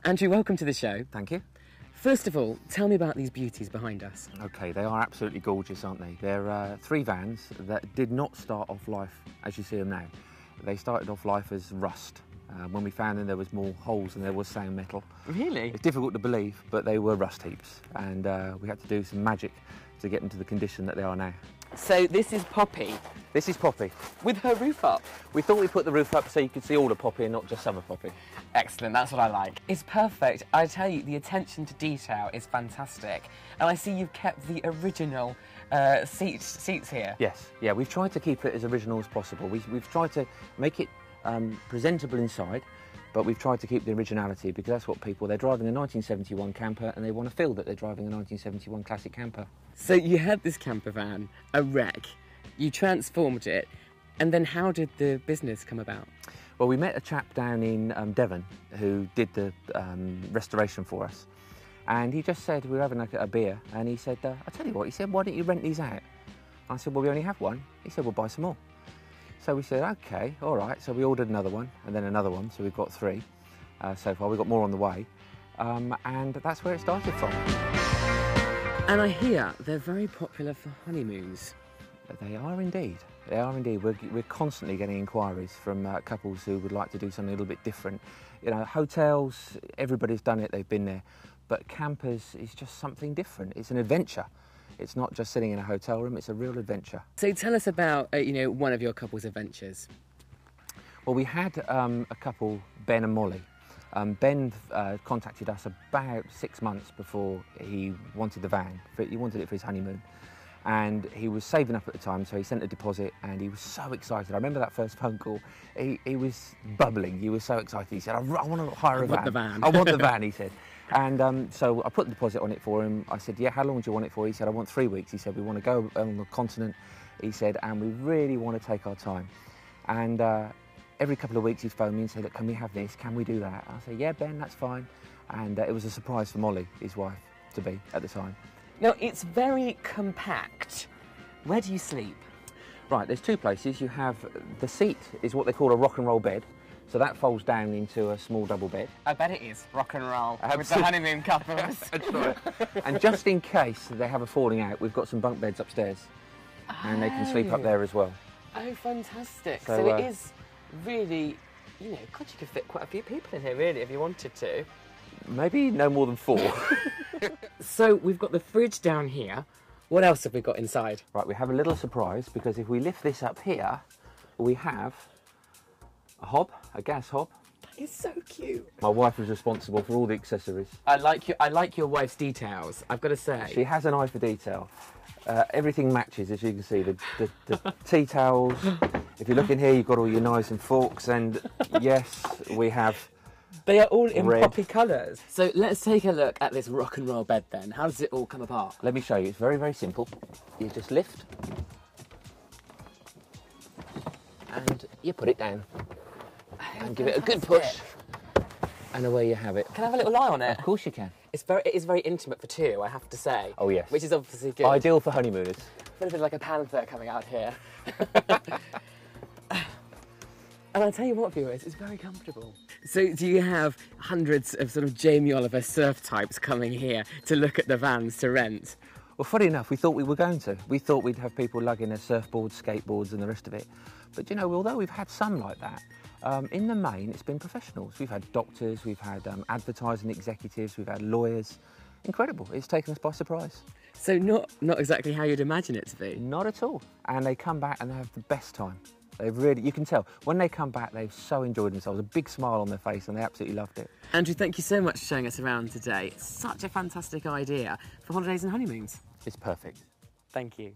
Andrew, welcome to the show. Thank you. First of all, tell me about these beauties behind us. Okay, they are absolutely gorgeous, aren't they? They're three vans that did not start off life as you see them now. They started off life as rust. When we found them, there was more holes than there was sound metal. Really? It's difficult to believe, but they were rust heaps, and we had to do some magic to get them to the condition that they are now. So this is Poppy. This is Poppy. With her roof up. We thought we'd put the roof up so you could see all the Poppy and not just some of Poppy. Excellent, that's what I like. It's perfect. I tell you, the attention to detail is fantastic. And I see you've kept the original seats here. Yes, yeah, we've tried to keep it as original as possible. We've tried to make it presentable inside, but we've tried to keep the originality because that's what they're driving a 1971 camper and they want to feel that they're driving a 1971 classic camper. So you had this camper van, a wreck, you transformed it, and then how did the business come about? Well, we met a chap down in Devon who did the restoration for us, and he just said, we were having a beer, and he said, I tell you what, he said, why don't you rent these out? I said, well, we only have one. He said, we'll buy some more. So we said, okay, all right. So we ordered another one and then another one. So we've got three so far. We've got more on the way. And that's where it started from. And I hear they're very popular for honeymoons. They are indeed. They are indeed. We're constantly getting inquiries from couples who would like to do something a little bit different. You know, hotels, everybody's done it, they've been there. But campers is just something different. It's an adventure. It's not just sitting in a hotel room, it's a real adventure. So tell us about, one of your couple's adventures. Well, we had a couple, Ben and Molly. Ben contacted us about 6 months before he wanted the van. He wanted it for his honeymoon. And he was saving up at the time, so he sent a deposit and he was so excited. I remember that first phone call. He was bubbling, he was so excited. He said, I want to hire a van. I want the van. I want the van, he said. And so I put the deposit on it for him. I said, yeah, how long do you want it for? He said, I want 3 weeks. He said, we want to go on the continent. He said, and we really want to take our time. And every couple of weeks he'd phone me and say, look, can we have this? Can we do that? I said, yeah, Ben, that's fine. And it was a surprise for Molly, his wife-to-be at the time. Now, it's very compact. Where do you sleep? Right, there's two places. You have the seat is what they call a rock and roll bed. So that folds down into a small double bed. I bet it is rock and roll with the honeymoon couples. That's right. And just in case they have a falling out, we've got some bunk beds upstairs. And they can sleep up there as well. Oh, fantastic. So it is really, God, you could fit quite a few people in here, really, if you wanted to. Maybe no more than 4. So we've got the fridge down here. What else have we got inside? Right, we have a little surprise because if we lift this up here, we have a hob, a gas hob. That is so cute. My wife is responsible for all the accessories. I like your wife's details, I've got to say. She has an eye for detail. Everything matches, as you can see. The tea towels. If you look in here, you've got all your knives and forks. And yes, we have. They are all in red. poppy colours. So let's take a look at this rock and roll bed then. How does it all come apart? Let me show you. It's very, very simple. You just lift and you put it down and give it a good push. And away you have it. Can I have a little lie on it? Of course you can. It is very intimate for two, I have to say. Oh yes. Which is obviously good. Ideal for honeymooners. A little bit like a panther coming out here. And I'll tell you what, viewers, it's very comfortable. So do you have hundreds of sort of Jamie Oliver surf types coming here to look at the vans to rent? Well, funny enough, we thought we were going to. We thought we'd have people lugging their surfboards, skateboards and the rest of it. But, although we've had some like that, in the main, it's been professionals. We've had doctors, we've had advertising executives, we've had lawyers. Incredible. It's taken us by surprise. So not exactly how you'd imagine it to be? Not at all. And they come back and they have the best time. They've really, you can tell, when they come back, they've so enjoyed themselves, a big smile on their face, and they absolutely loved it. Andrew, thank you so much for showing us around today. It's such a fantastic idea for holidays and honeymoons. It's perfect. Thank you.